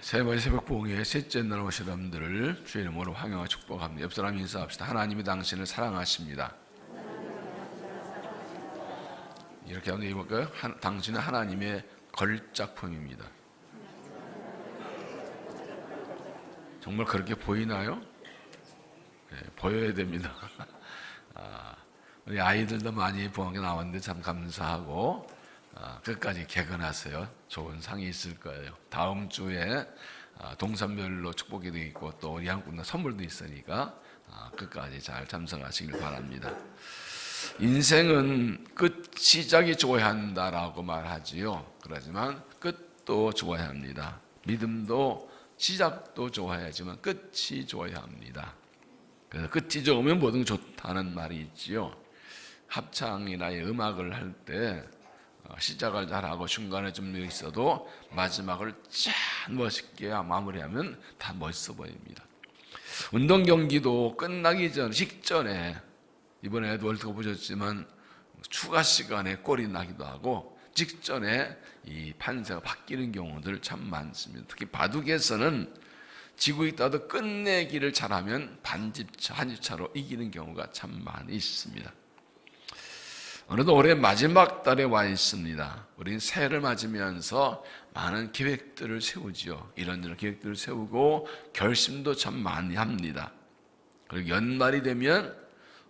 세 번째 새벽 부흥의 셋째 날 오신 여러분들을 주의 이름으로 환영하고 축복합니다. 옆 사람 인사합시다. 하나님이 당신을 사랑하십니다. 이렇게 한번 읽어볼까요? 당신은 하나님의 걸작품입니다. 정말 그렇게 보이나요? 네, 보여야 됩니다. 우리 아이들도 많이 부흥에 나왔는데 참 감사하고 끝까지 개근하세요. 좋은 상이 있을 거예요. 다음 주에 동산별로 축복이 되어 있고 또 우리 한국나 선물도 있으니까 끝까지 잘 참석하시길 바랍니다. 인생은 시작이 좋아야 한다라고 말하지요. 그렇지만 끝도 좋아야 합니다. 믿음도 시작도 좋아야지만 끝이 좋아야 합니다. 그래서 끝이 좋으면 모든 좋다는 말이 있지요. 합창이나 음악을 할 때 시작을 잘하고 중간에 좀 있어도 마지막을 짠 멋있게 마무리하면 다 멋있어 보입니다. 운동 경기도 끝나기 직전에 이번에도 월드컵 보셨지만 추가 시간에 골이 나기도 하고 직전에 이 판세가 바뀌는 경우들 참 많습니다. 특히 바둑에서는 지고 있다도 끝내기를 잘하면 반집차, 한집차로 이기는 경우가 참 많이 있습니다. 어느덧 올해 마지막 달에 와 있습니다. 우리는 새해를 맞으면서 많은 계획들을 세우지요. 이런저런 계획들을 세우고 결심도 참 많이 합니다. 그리고 연말이 되면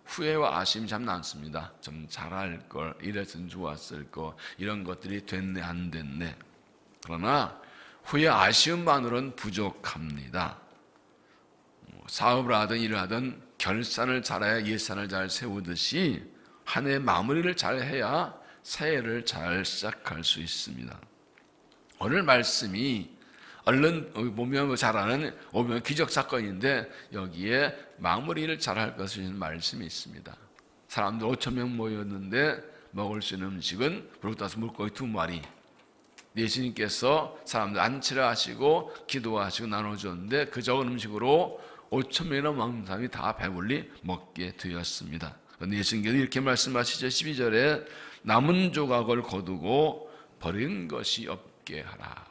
후회와 아쉬움이 참 많습니다. 좀 잘할 걸, 이랬으면 좋았을 거, 이런 것들이 됐네 안 됐네. 그러나 후회 아쉬움만으로는 부족합니다. 사업을 하든 일을 하든 결산을 잘해야 예산을 잘 세우듯이 한 해 마무리를 잘 해야 새해를 잘 시작할 수 있습니다. 오늘 말씀이 얼른 보면 잘 아는 기적사건인데 여기에 마무리를 잘할 것을 말씀이 있습니다. 사람들 5,000명 모였는데 먹을 수 있는 음식은 불국다수 물고기 2마리. 예수님께서 사람들 안치를 하시고 기도하시고 나눠줬는데 그 적은 음식으로 5,000명이나 먹는 사람이 다 배불리 먹게 되었습니다. 그런데 예수님께서 이렇게 말씀하시죠. 12절에 남은 조각을 거두고 버린 것이 없게 하라.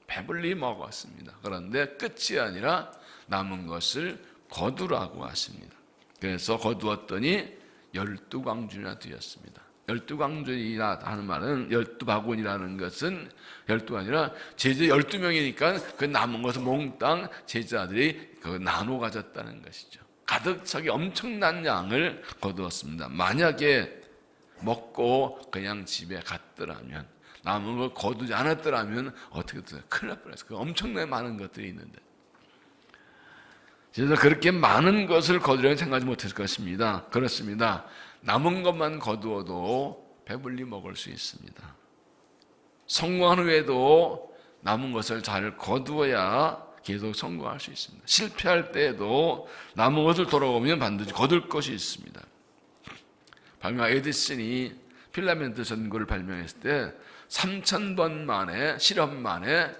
배불리 먹었습니다. 그런데 끝이 아니라 남은 것을 거두라고 하십니다. 그래서 거두었더니 12광준이나 되었습니다. 12광준이라 하는 말은 12바구니라는 것은 12가 아니라 제자 12명이니까 그 남은 것을 몽땅 제자들이 나눠 가졌다는 것이죠. 가득 차게 엄청난 양을 거두었습니다. 만약에 먹고 그냥 집에 갔더라면, 남은 걸 거두지 않았더라면 어떻게 됐어요? 큰일 날 뻔했어요. 그 엄청나게 많은 것들이 있는데. 그래서 그렇게 많은 것을 거두려고 생각하지 못했을 것입니다. 그렇습니다. 남은 것만 거두어도 배불리 먹을 수 있습니다. 성공한 후에도 남은 것을 잘 거두어야 계속 성공할 수 있습니다. 실패할 때에도 남은 것을 돌아오면 반드시 거둘 것이 있습니다. 발명 에디슨이 필라멘트 전구를 발명했을 때 3,000번 만에 실험 만에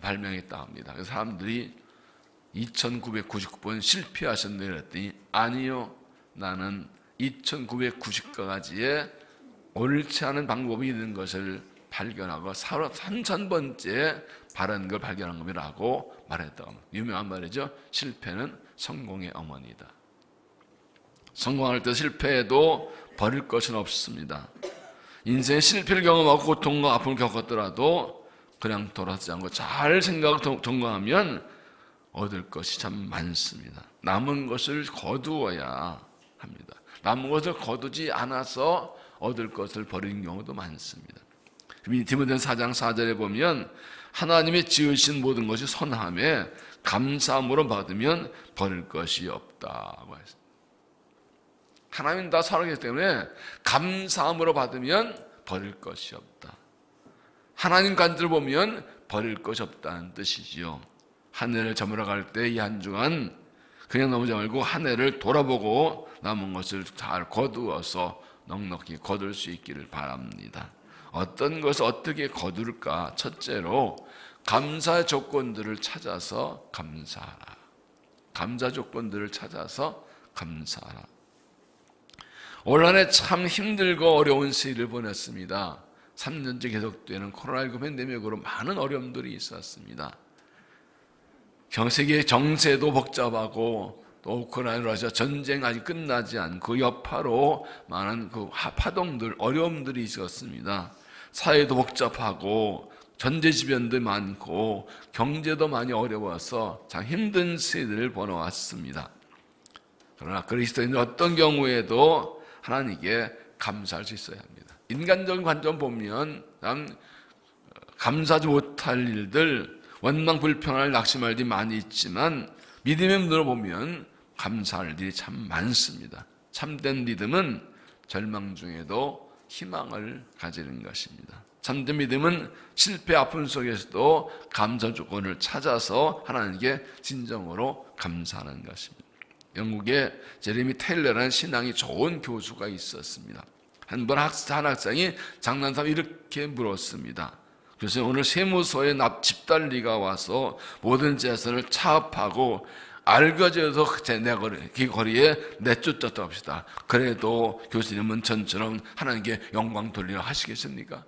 발명했다고 합니다. 그래서 사람들이 2,999번 실패하셨네 그랬더니 아니요, 나는 2,990가지의 옳지 않은 방법이 있는 것을 발견하고 3,000번째 바른 걸 발견한 겁니다라고 말했다고 합니다. 유명한 말이죠. 실패는 성공의 어머니다. 성공할 때 실패해도 버릴 것은 없습니다. 인생의 실패를 경험하고 고통과 아픔을 겪었더라도 그냥 돌아서지 않고 잘 생각하고 동거하면 얻을 것이 참 많습니다. 남은 것을 거두어야 합니다. 남은 것을 거두지 않아서 얻을 것을 버리는 경우도 많습니다. 디모데전서 4장 4절에 보면 하나님이 지으신 모든 것이 선함에 감사함으로 받으면 버릴 것이 없다고 했습니다. 하나님 다 살아계시기 때문에 감사함으로 받으면 버릴 것이 없다. 하나님 간증을 보면 버릴 것이 없다는 뜻이지요. 한 해를 저물어갈 때 이 한 주간 그냥 넘어지 말고 한 해를 돌아보고 남은 것을 잘 거두어서 넉넉히 거둘 수 있기를 바랍니다. 어떤 것을 어떻게 거둘까? 첫째로 감사 조건들을 찾아서 감사하라. 감사 조건들을 찾아서 감사하라. 올 한 해 참 힘들고 어려운 시기를 보냈습니다. 3년째 계속되는 코로나19 팬데믹으로 많은 어려움들이 있었습니다. 세계 정세도 복잡하고 또 우크라이나 러시아 전쟁 아직 끝나지 않고 여파로 많은 그 파동들, 어려움들이 있었습니다. 사회도 복잡하고 전제지변도 많고 경제도 많이 어려워서 참 힘든 시대를 보내왔습니다. 그러나 그리스도인은 어떤 경우에도 하나님께 감사할 수 있어야 합니다. 인간적인 관점 보면 감사하지 못할 일들, 원망 불평할 낙심할 일이 많이 있지만 믿음의 눈으로 보면 감사할 일이 참 많습니다. 참된 믿음은 절망 중에도 희망을 가지는 것입니다. 참된 믿음은 실패 아픔 속에서도 감사 조건을 찾아서 하나님께 진정으로 감사하는 것입니다. 영국에 제레미 테일러라는 신앙이 좋은 교수가 있었습니다. 한 학생이 장난삼아 이렇게 물었습니다. 그래서 오늘 세무서에 집달리가 와서 모든 재산을 차압하고 알거지에서 그 거리에 내쫓았다 합시다. 그래도 교수님은 전처럼 하나님께 영광 돌리려 하시겠습니까?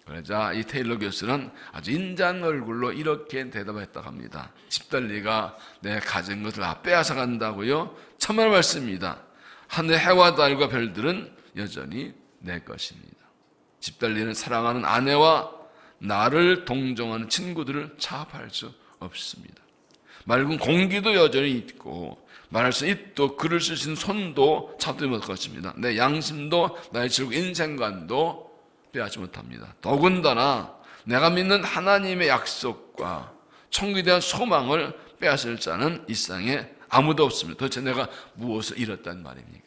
그러자 이 테일러 교수는 아주 인자한 얼굴로 이렇게 대답했다고 합니다. 집달리가 내 가진 것을 다 빼앗아 간다고요? 참말 말씀입니다. 하늘 해와 달과 별들은 여전히 내 것입니다. 집달리는 사랑하는 아내와 나를 동정하는 친구들을 차압할 수 없습니다. 맑은 공기도 여전히 있고 말할 수 입도 글을 쓸 수 있는 손도 차도 못 것입니다. 내 양심도 나의 즐거운 인생관도 빼앗지 못합니다. 더군다나 내가 믿는 하나님의 약속과 천국에 대한 소망을 빼앗을 자는 이 세상에 아무도 없습니다. 도대체 내가 무엇을 잃었단 말입니까?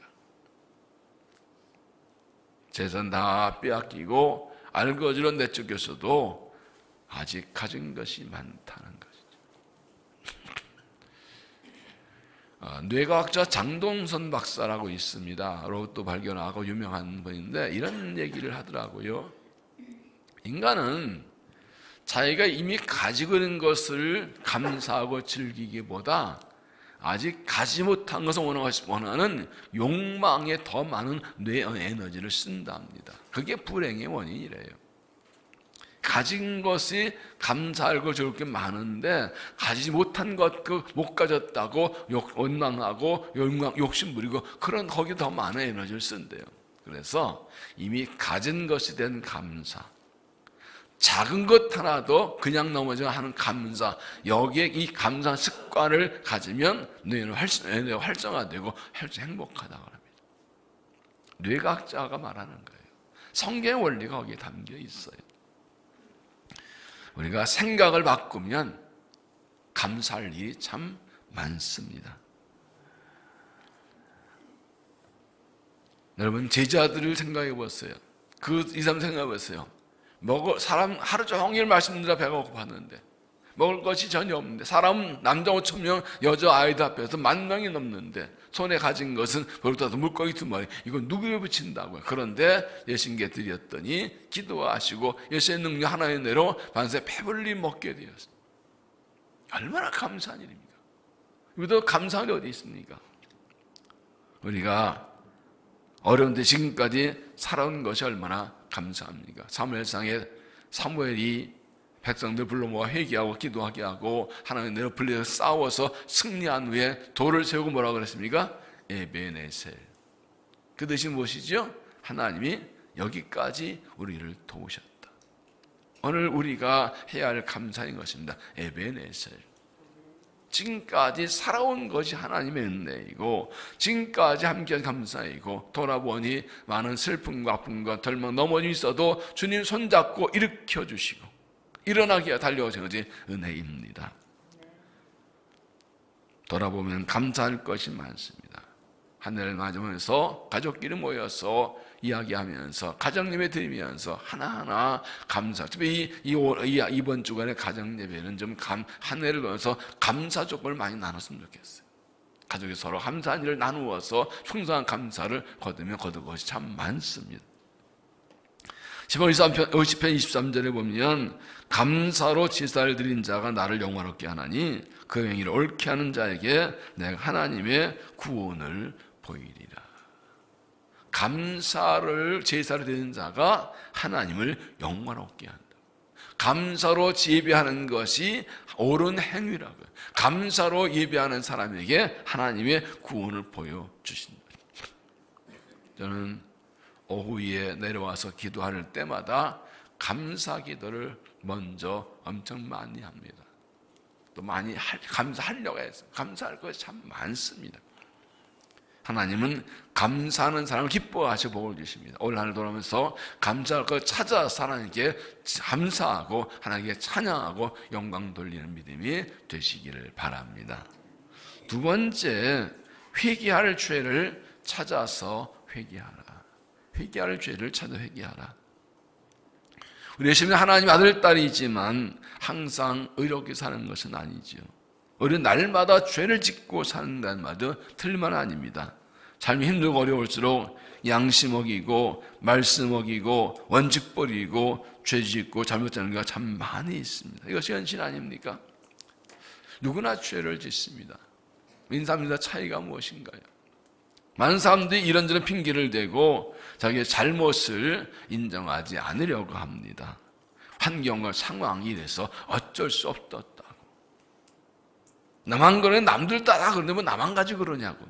재산 다 빼앗기고 알거지로 내쫓겼어도 아직 가진 것이 많다는 것이죠. 뇌과학자 장동선 박사라고 있습니다. 로봇도 발견하고 유명한 분인데 이런 얘기를 하더라고요. 인간은 자기가 이미 가지고 있는 것을 감사하고 즐기기보다 아직 가지 못한 것을 원하는 욕망에 더 많은 뇌 에너지를 쓴답니다. 그게 불행의 원인이래요. 가진 것이 감사하고 좋을 게 많은데 가지지 못한 것, 못 가졌다고 원망하고 욕심 부리고 그런 거기에 더 많은 에너지를 쓴대요. 그래서 이미 가진 것에 대한 감사, 작은 것 하나도 그냥 넘어져 하는 감사, 여기에 이 감사 습관을 가지면 뇌는 활성화되고 행복하다고 합니다. 뇌과학자가 말하는 거예요. 성경의 원리가 거기에 담겨 있어요. 우리가 생각을 바꾸면 감사할 일이 참 많습니다. 여러분 제자들을 생각해 보세요. 이 사람 생각해 보세요. 사람 하루 종일 말씀 들어 배가 고팠는데 먹을 것이 전혀 없는데 사람은 남자 5,000명 여자 아이들 앞에서 10,000명이 넘는데 손에 가진 것은 버릇다도 물고기 2마리 이건 누구에 붙인다고요. 그런데 예수님께 드렸더니 기도하시고 예수의 능력 하나의 내로 반세 배불리 먹게 되었어요. 얼마나 감사한 일입니까? 우리도 감사한 일이 어디 있습니까? 우리가 어려운데 지금까지 살아온 것이 얼마나 감사합니까? 사무엘상에 사무엘이 백성들 불러 모아 회개하고 기도하게 하고 하나님 내려 불려서 싸워서 승리한 후에 돌을 세우고 뭐라고 그랬습니까? 에베네셀. 그 뜻이 무엇이죠? 하나님이 여기까지 우리를 도우셨다. 오늘 우리가 해야 할 감사인 것입니다. 에베네셀. 지금까지 살아온 것이 하나님의 은혜이고 지금까지 함께한 감사이고 돌아보니 많은 슬픔과 아픔과 덜망 넘어져 있어도 주님 손잡고 일으켜주시고 일어나게 달려오신 것이 은혜입니다. 돌아보면 감사할 것이 많습니다. 한 해를 맞으면서 가족끼리 모여서 이야기하면서 가정 예배 드리면서 하나하나 감사. 특히 이번 주간의 가정 예배는 좀 한 해를 넣어서 감사 조건을 많이 나눴으면 좋겠어요. 가족이 서로 감사한 일을 나누어서 풍성한 감사를 거두면 거둘 것이 참 많습니다. 시편 23절에 보면 감사로 제사를 드린 자가 나를 영화롭게 하나니 그 행위를 옳게 하는 자에게 내가 하나님의 구원을 보이리라. 감사를 제사를 드리는 자가 하나님을 영화롭게 한다. 감사로 예배하는 것이 옳은 행위라고요. 감사로 예배하는 사람에게 하나님의 구원을 보여주신다. 저는 오후에 내려와서 기도할 때마다 감사 기도를 먼저 엄청 많이 합니다. 또 많이 감사하려고 해서 감사할 것이 참 많습니다. 하나님은 감사하는 사람을 기뻐하시고 복을 주십니다. 올 한 해 돌아오면서 감사할 것 찾아서 하나님께 감사하고 하나님께 찬양하고 영광 돌리는 믿음이 되시기를 바랍니다. 두 번째, 회개할 죄를 찾아서 회개하라. 회개할 죄를 찾아 회개하라. 우리 예수님은 하나님 아들, 딸이지만 항상 의롭게 사는 것은 아니지요. 우리는 날마다 죄를 짓고 사는다는 말도 틀린 아닙니다. 삶이 힘들고 어려울수록 양심 어기고 말씀 어기고 원칙 버리고 죄 짓고 잘못하는 게 참 많이 있습니다. 이것이 현실 아닙니까? 누구나 죄를 짓습니다. 인사입니다. 차이가 무엇인가요? 많은 사람들이 이런저런 핑계를 대고 자기의 잘못을 인정하지 않으려고 합니다. 환경과 상황이 이래서 어쩔 수 없었다고. 나만 그러네, 남들 따라 그러는데 뭐 나만 가지고 그러냐고.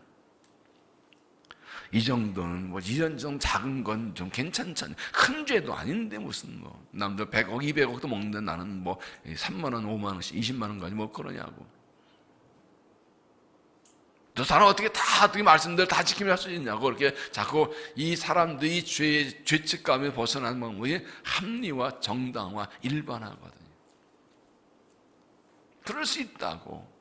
이 정도는 뭐 이런 좀 작은 건 좀 괜찮잖아요. 큰 죄도 아닌데 무슨 뭐 남들 100억, 200억도 먹는데 나는 뭐 3만 원, 5만 원씩, 20만 원까지 뭐 그러냐고. 저 사람 어떻게 말씀들 다 지키며 할 수 있냐고. 그렇게 자꾸 이 사람들이 죄책감에 벗어나는 방법이 합리화, 정당화, 일반화거든요. 그럴 수 있다고.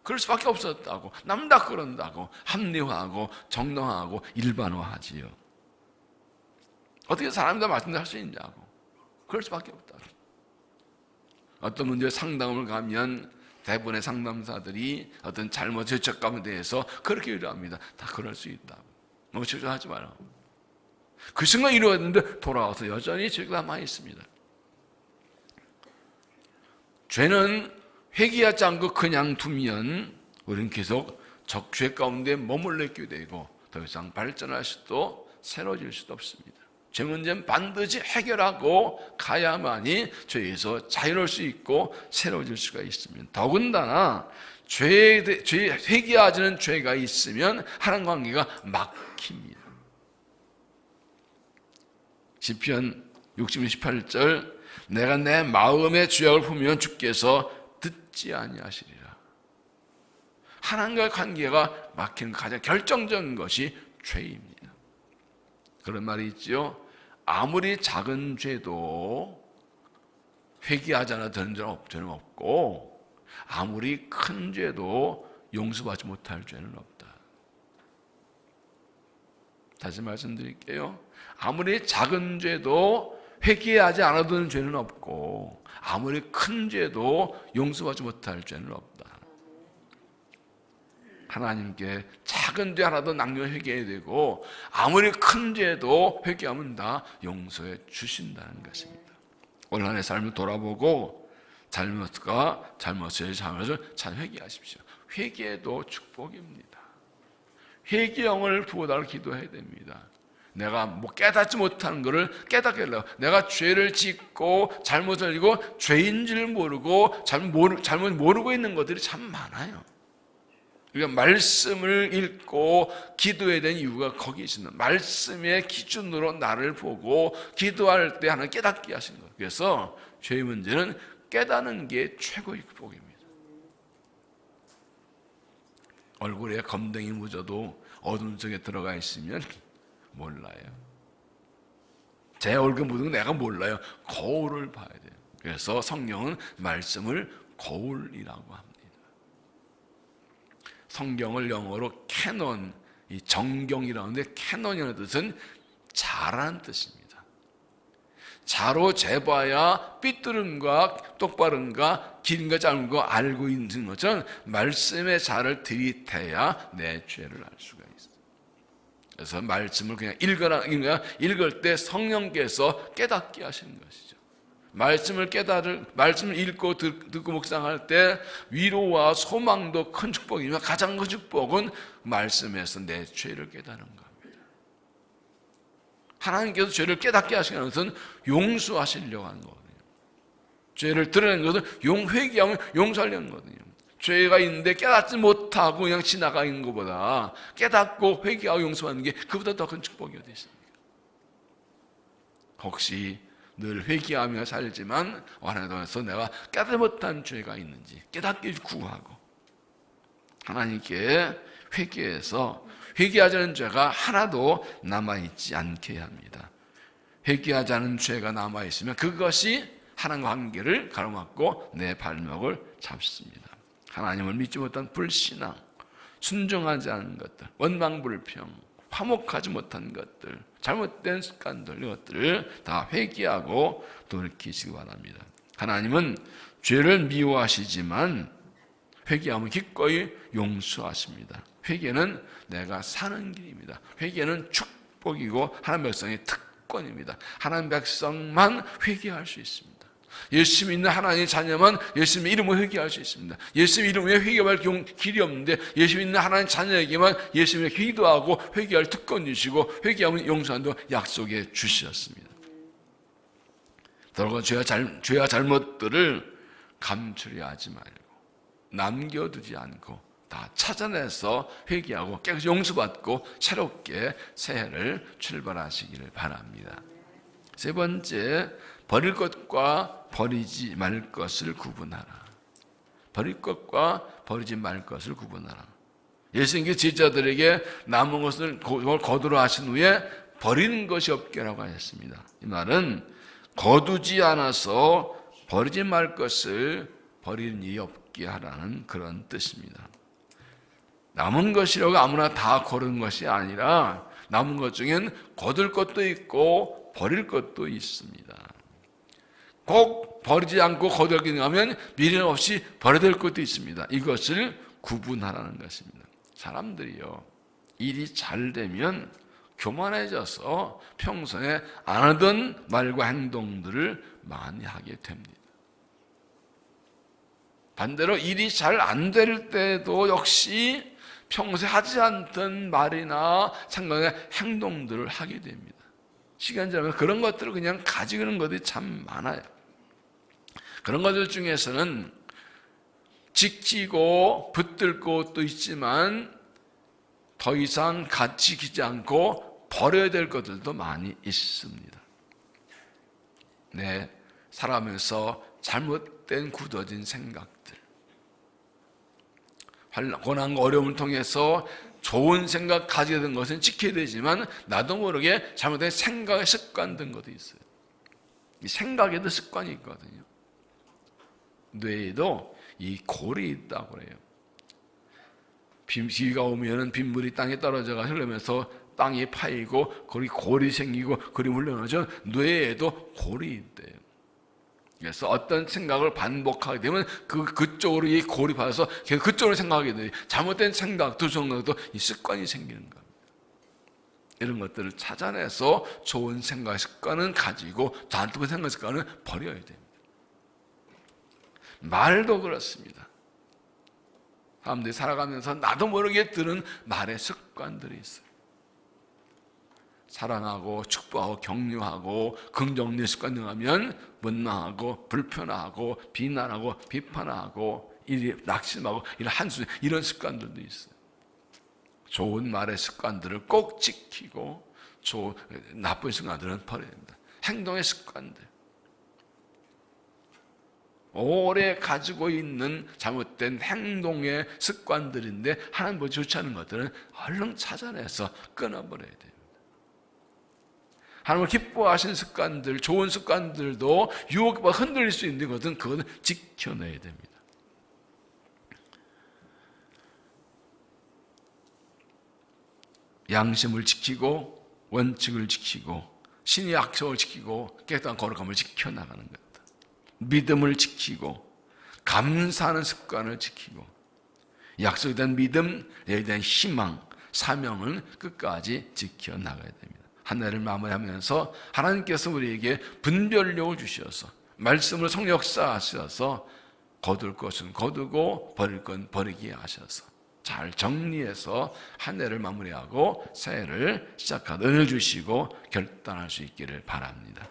그럴 수밖에 없었다고. 남 다 그런다고. 합리화하고 정당화하고 일반화하지요. 어떻게 사람이 다 말씀대로 할 수 있냐고. 그럴 수밖에 없다고. 어떤 문제에 상담을 가면 대부분의 상담사들이 어떤 잘못 죄책감에 대해서 그렇게 위로합니다. 다 그럴 수 있다고. 너무 걱정하지 마라. 그 순간 이루어졌는데 돌아와서 여전히 죄가 남아 있습니다. 죄는 회개하지 않고 그냥 두면 우리는 계속 적죄 가운데 머물러 있게 되고 더 이상 발전할 수도 새로워질 수도 없습니다. 죄 문제는 반드시 해결하고 가야만이 죄에서 자유로울 수 있고 새로워질 수가 있습니다. 더군다나 회개하지 않은 죄가 있으면 하나님 관계가 막힙니다. 시편 60편 18절 내가 내 마음의 죄악을 품으면 주께서 듣지 아니하시리라. 하나님과의 관계가 막히는 가장 결정적인 것이 죄입니다. 그런 말이 있죠. 아무리 작은 죄도 회개하지 않아 되는 죄는 없고 아무리 큰 죄도 용서받지 못할 죄는 없다. 다시 말씀드릴게요. 아무리 작은 죄도 회개하지 않아도 되는 죄는 없고 아무리 큰 죄도 용서받지 못할 죄는 없다. 하나님께 작은 죄 하나도 낭비하면 회개해야 되고 아무리 큰 죄도 회개하면 다 용서해 주신다는 것입니다. 오늘 한해 삶을 돌아보고 잘못을 잘 회개하십시오. 회개도 축복입니다. 회개형을 부어달라고 기도해야 됩니다. 내가 뭐 깨닫지 못하는 것을 깨닫게 하려고 내가 죄를 짓고 잘못을 이고 죄인 줄 모르고 잘못 모르고 있는 것들이 참 많아요. 우리가 말씀을 읽고 기도해야 되는 이유가 거기 있습니다. 말씀의 기준으로 나를 보고 기도할 때 하나님 깨닫게 하신 거예요. 그래서 죄의 문제는 깨닫는 게 최고의 복입니다. 얼굴에 검댕이 묻어도 어둠 속에 들어가 있으면 몰라요. 제 얼굴 묻은 거 내가 몰라요. 거울을 봐야 돼요. 그래서 성경은 말씀을 거울이라고 합니다. 성경을 영어로 캐논, 이 정경이라고 하는데 캐논이라는 뜻은 자라는 뜻입니다. 자로 재봐야 삐뚤음과 똑바른가 길인가 짧은가 알고 있는 것처럼 말씀의 자를 들이대야 내 죄를 알 수가 있어요. 그래서 말씀을 그냥 읽을 때 성령께서 깨닫게 하시는 것이죠. 말씀을 읽고 듣고 묵상할 때 위로와 소망도 큰 축복이지만 가장 큰 축복은 말씀에서 내 죄를 깨닫는 겁니다. 하나님께서 죄를 깨닫게 하시는 것은 용서하시려고 하는 거거든요. 1 죄를 드러낸 것은 회개하면 용서하려는 거거든요. 죄가 있는데 깨닫지 못하고 그냥 지나가 있는 것보다 깨닫고 회개하고 용서하는 게 그보다 더 큰 축복이 어디 있습니까? 혹시 늘 회개하며 살지만 하나님께서 내가 깨닫지 못한 죄가 있는지 깨닫게 구하고 하나님께 회개해서 회개하지 않은 죄가 하나도 남아있지 않게 합니다. 회개하지 않은 죄가 남아있으면 그것이 하나님과 관계를 가로막고 내 발목을 잡습니다. 하나님을 믿지 못한 불신앙, 순종하지 않은 것들, 원망불평, 화목하지 못한 것들, 잘못된 습관들, 이것들을 다 회개하고 돌이키시기 바랍니다. 하나님은 죄를 미워하시지만 회개하면 기꺼이 용서하십니다. 회개는 내가 사는 길입니다. 회개는 축복이고 하나님 백성의 특권입니다. 하나님 백성만 회개할 수 있습니다. 예수 믿는 하나님의 자녀만 예수님의 이름으로 회개할 수 있습니다. 예수님의 이름으로 회개할 길이 없는데 예수 믿는 하나님의 자녀에게만 예수님의 기도하고 회개할 특권 주시고 회개하면 용서한다고 약속해 주셨습니다. 더러운 죄와 잘못들을 감추려 하지 말고 남겨두지 않고 다 찾아내서 회개하고 깨끗이 용서받고 새롭게 새해를 출발하시기를 바랍니다. 세 번째, 버릴 것과 버리지 말 것을 구분하라. 버릴 것과 버리지 말 것을 구분하라. 예수님께서 제자들에게 남은 것을 거두라 하신 후에 버리는 것이 없게라고 하셨습니다. 이 말은 거두지 않아서 버리지 말 것을 버리는 일이 없게 하라는 그런 뜻입니다. 남은 것이라고 아무나 다 거두는 것이 아니라 남은 것 중엔 거둘 것도 있고 버릴 것도 있습니다. 꼭 버리지 않고 거두기는 하면 미련 없이 버려야 될 것도 있습니다. 이것을 구분하라는 것입니다. 사람들이요, 일이 잘 되면 교만해져서 평소에 안 하던 말과 행동들을 많이 하게 됩니다. 반대로 일이 잘 안 될 때도 역시 평소에 하지 않던 말이나 생각의 행동들을 하게 됩니다. 시간 지나면 그런 것들을 그냥 가지고 있는 것들이 참 많아요. 그런 것들 중에서는 지키고 붙들 것도 있지만 더 이상 같이 지키지 않고 버려야 될 것들도 많이 있습니다. 네, 살아가면서 잘못된 굳어진 생각들, 고난과 어려움을 통해서 좋은 생각 가지게 된 것은 지켜야 되지만 나도 모르게 잘못된 생각의 습관 든 것도 있어요. 이 생각에도 습관이 있거든요. 뇌에도 이 골이 있다고 그래요. 비가 오면 빗물이 땅에 떨어져가 흐르면서 땅이 파이고 거기 골이 생기고 그리 물러나죠. 뇌에도 골이 있대요. 그래서 어떤 생각을 반복하게 되면 그쪽으로 이 골이 받아서 계속 그쪽으로 생각하게 돼요. 잘못된 생각도 생각도 이 습관이 생기는 겁니다. 이런 것들을 찾아내서 좋은 생각 습관은 가지고 잘못된 생각 습관은 버려야 됩니다. 말도 그렇습니다. 사람들이 살아가면서 나도 모르게 드는 말의 습관들이 있어요. 사랑하고 축복하고 격려하고 긍정의 습관 등하면 원망하고 불편하고 비난하고 비판하고 낙심하고 이런 한수 이런 습관들도 있어요. 좋은 말의 습관들을 꼭 지키고 나쁜 습관들은 버려야 됩니다. 행동의 습관들, 오래 가지고 있는 잘못된 행동의 습관들인데 하나님 보기 좋지 않은 것들은 얼른 찾아내서 끊어버려야 돼요. 하나님을 기뻐하시는 습관들, 좋은 습관들도 유혹과 흔들릴 수 있는 것은 그것은 지켜내야 됩니다. 양심을 지키고 원칙을 지키고 신의 약속을 지키고 깨끗한 거룩함을 지켜나가는 것. 믿음을 지키고 감사하는 습관을 지키고 약속에 대한 믿음, 여기에 대한 희망, 사명을 끝까지 지켜나가야 됩니다. 한 해를 마무리하면서 하나님께서 우리에게 분별력을 주셔서 말씀으로 성령 역사하셔서 거둘 것은 거두고 버릴 건 버리게 하셔서 잘 정리해서 한 해를 마무리하고 새해를 시작하는 은혜를 주시고 결단할 수 있기를 바랍니다.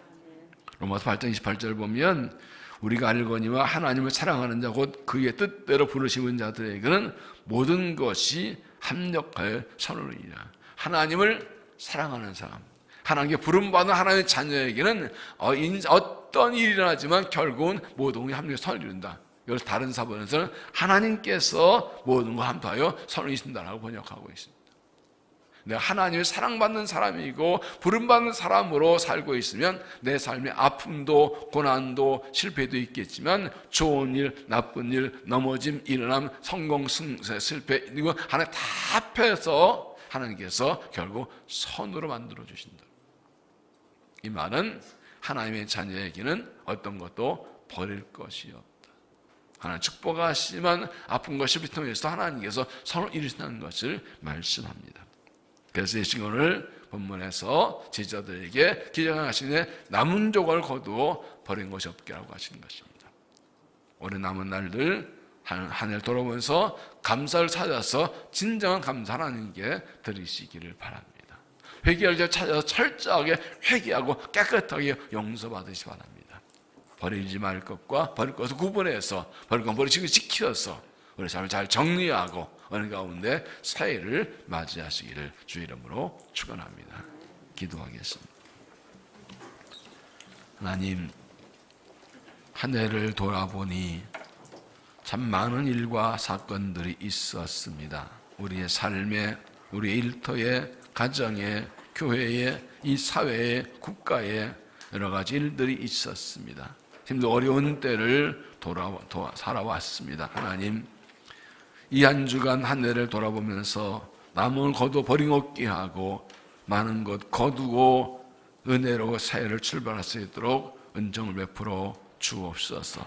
로마서 8장 28절을 보면 우리가 알거니와 하나님을 사랑하는 자 곧 그의 뜻대로 부르심은 자들에게는 모든 것이 합력하여 선으리라. 하나님을 사랑하는 사람, 하나님께 부름받은 하나님의 자녀에게는 어떤 일이 일어나지만 결국은 모든 것이 합력해서 선을 이룬다. 이걸 다른 사본에서는 하나님께서 모든 걸 합하여 선을 이룬다라고 번역하고 있습니다. 내가 하나님의 사랑받는 사람이고 부름받는 사람으로 살고 있으면 내 삶에 아픔도 고난도 실패도 있겠지만 좋은 일, 나쁜 일, 넘어짐, 일어남, 성공, 승세, 실패 이거 하나 다 합해서 하나님께서 결국 선으로 만들어 주신다. 이 말은 하나님의 자녀에게는 어떤 것도 버릴 것이 없다. 하나님 축복하시면 아픈 것을 통해서 하나님께서 선을 이루신다는 것을 말씀합니다. 그래서 이 시간을 본문에서 제자들에게 기정하시는 남은 조각을 거두어 버린 것이 없게 하고 하시는 것입니다. 올해 남은 날들 한 해를 돌아보면서 감사를 찾아서 진정한 감사 하나님께 드리시기를 바랍니다. 회개할 때 찾아서 철저하게 회개하고 깨끗하게 용서받으시 바랍니다. 버리지 말 것과 버릴 것을 구분해서 버릴 건 버리시고 지켜서 우리 삶을 잘 정리하고 어느 가운데 새해를 맞이하시기를 주 이름으로 축원합니다. 기도하겠습니다. 하나님, 한 해를 돌아보니 참 많은 일과 사건들이 있었습니다. 우리의 삶에, 우리 일터에, 가정에, 교회에, 이 사회에, 국가에 여러 가지 일들이 있었습니다. 힘도 어려운 때를 살아왔습니다. 하나님, 이 한 주간 한 해를 돌아보면서 남은 거두 버림없게 하고 많은 것 거두고 은혜로 새해를 출발할 수 있도록 은총을 베풀어 주옵소서.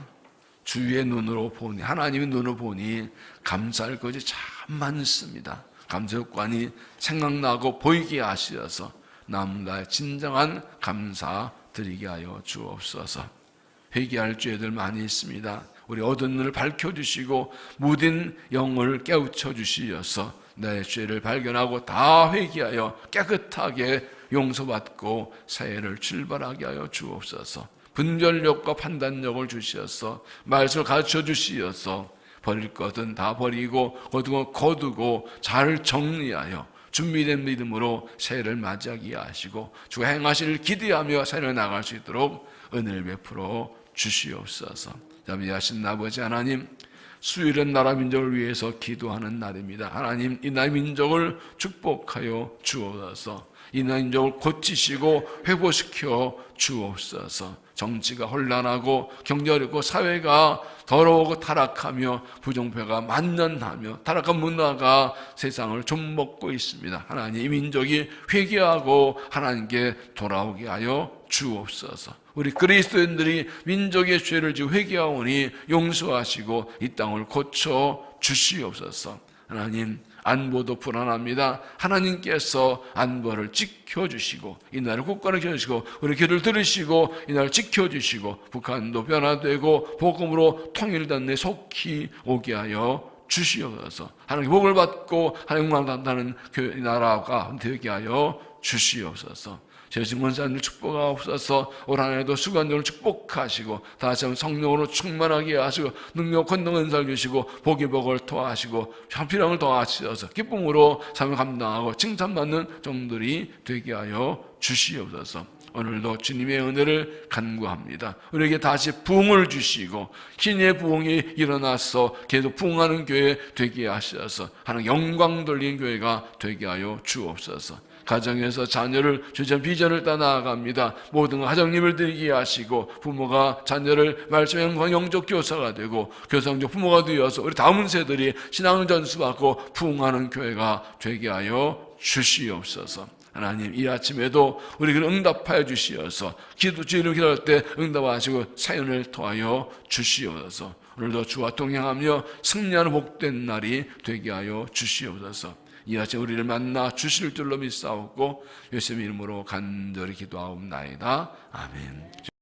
주의 눈으로 보니, 하나님의 눈으로 보니 감사할 것이 참 많습니다. 감사효과니 생각나고 보이게 하시어서 남은 나의 진정한 감사 드리게 하여 주옵소서. 회개할 죄들 많이 있습니다. 우리 어두운 눈을 밝혀주시고 무딘 영을 깨우쳐 주시어서 내 죄를 발견하고 다 회개하여 깨끗하게 용서받고 새해를 출발하게 하여 주옵소서. 분별력과 판단력을 주시어서 말씀을 가르쳐 주시어서 버릴 것은 다 버리고 거두고 잘 정리하여 준비된 믿음으로 새해를 맞이하게 하시고 주가 행하실 기대하며 새해를 나갈 수 있도록 은혜를 베풀어 주시옵소서. 자비하신 아버지 하나님, 수요일은 나라 민족을 위해서 기도하는 날입니다. 하나님, 이 나라 민족을 축복하여 주옵소서. 이 나라 민족을 고치시고 회복시켜 주옵소서. 정치가 혼란하고 경제 어렵고 사회가 더러우고 타락하며 부정패가 만연하며 타락한 문화가 세상을 좀먹고 있습니다. 하나님, 이 민족이 회개하고 하나님께 돌아오게 하여 주옵소서. 우리 그리스도인들이 민족의 죄를 지고 회개하오니 용서하시고 이 땅을 고쳐 주시옵소서. 하나님, 안보도 불안합니다. 하나님께서 안보를 지켜주시고 이 나라를 국가를 지켜주시고 우리 기도를 들으시고 이 나라를 지켜주시고 북한도 변화되고 복음으로 통일된 데 속히 오게 하여 주시옵소서. 하나님 복을 받고 하나님만 나타나는 이 나라가 되게 하여 주시옵소서. 재심 권사님들 축복하옵소서. 올 한 해도 수관들을 축복하시고 다시 한번 성령으로 충만하게 하시고 능력 권능 은사를 주시고 복을 더하시고 필요함을 더하시어서 기쁨으로 삶을 감당하고 칭찬받는 종들이 되게 하여 주시옵소서. 오늘도 주님의 은혜를 간구합니다. 우리에게 다시 부흥을 주시고 신의 부흥이 일어나서 계속 부흥하는 교회 되게 하셔서 하나님 영광 돌린 교회가 되게 하여 주옵소서. 가정에서 자녀를 주전 비전을 따라 나아갑니다. 모든 가정님을 드리게 하시고 부모가 자녀를 말씀의 영적 교사가 되고 교사적 부모가 되어서 우리 다음 세들이 신앙 전수받고 부흥하는 교회가 되게 하여 주시옵소서. 하나님, 이 아침에도 우리를 응답하여 주시어서 주의를 기도할 때 응답하시고 사연을 통하여 주시옵소서. 오늘도 주와 동행하며 승리하는 복된 날이 되게 하여 주시옵소서. 이 아침 우리를 만나 주실 줄로 믿사옵고 예수님 이름으로 간절히 기도하옵나이다. 아멘.